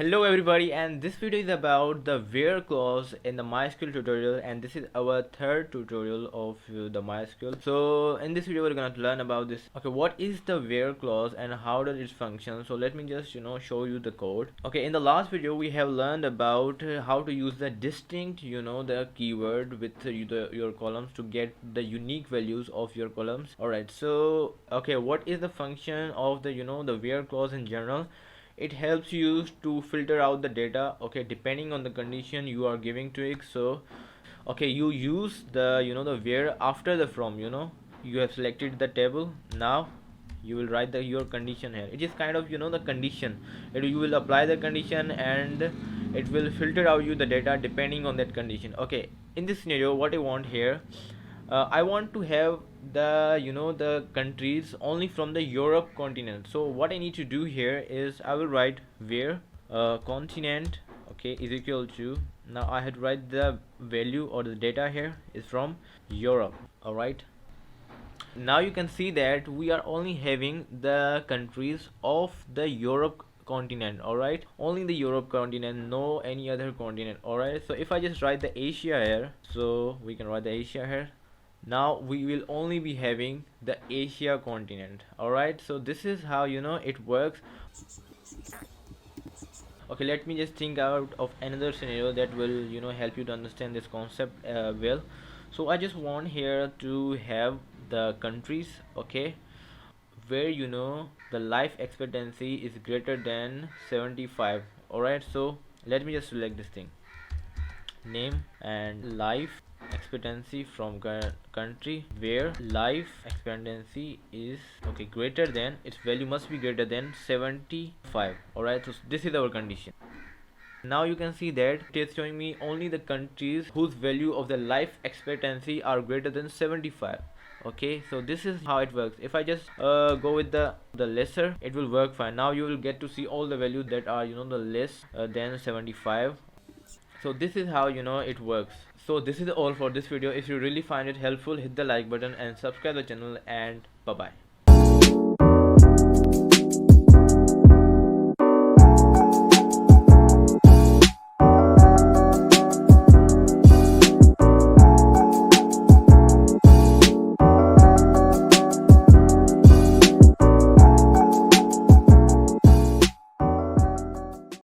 Hello everybody, and this video is about the where clause in the MySQL tutorial, and this is our third tutorial of the MySQL. So in this video we're gonna learn about this. Okay, what is the where clause and how does it function? So let me just show you the code. Okay, in the last video we have learned about how to use the distinct the keyword with your columns to get the unique values of your columns. Alright, so okay, what is the function of the the where clause in general? It helps you to filter out the data, okay, depending on the condition you are giving to it. So okay, you use the the where after the from. You have selected the table. Now you will write your condition here. It is kind of the condition. You will apply the condition and it will filter out you the data depending on that condition. Okay, in this scenario what I want here, I want to have the the countries only from the Europe continent. So what I need to do here is I will write where continent, okay, is equal to, now I had to write the value or the data here is from Europe. All right, now you can see that we are only having the countries of the Europe continent. All right, only the Europe continent, no any other continent. All right, so if I just write the Asia here, so we can write the Asia here. Now we will only be having the Asia continent. Alright, so this is how it works. Okay, let me just think out of another scenario that will help you to understand this concept well. So I just want here to have the countries, okay, where the life expectancy is greater than 75. Alright, so let me just select this thing, name and life expectancy from country where life expectancy is okay greater than, its value must be greater than 75. all right, so this is our condition. Now you can see that it is showing me only the countries whose value of the life expectancy are greater than 75. okay, so this is how it works. If I just go with the lesser, it will work fine. Now you will get to see all the values that are the less than 75. So this is how it works. So this is all for this video. If you really find it helpful, hit the like button and subscribe the channel, and bye bye.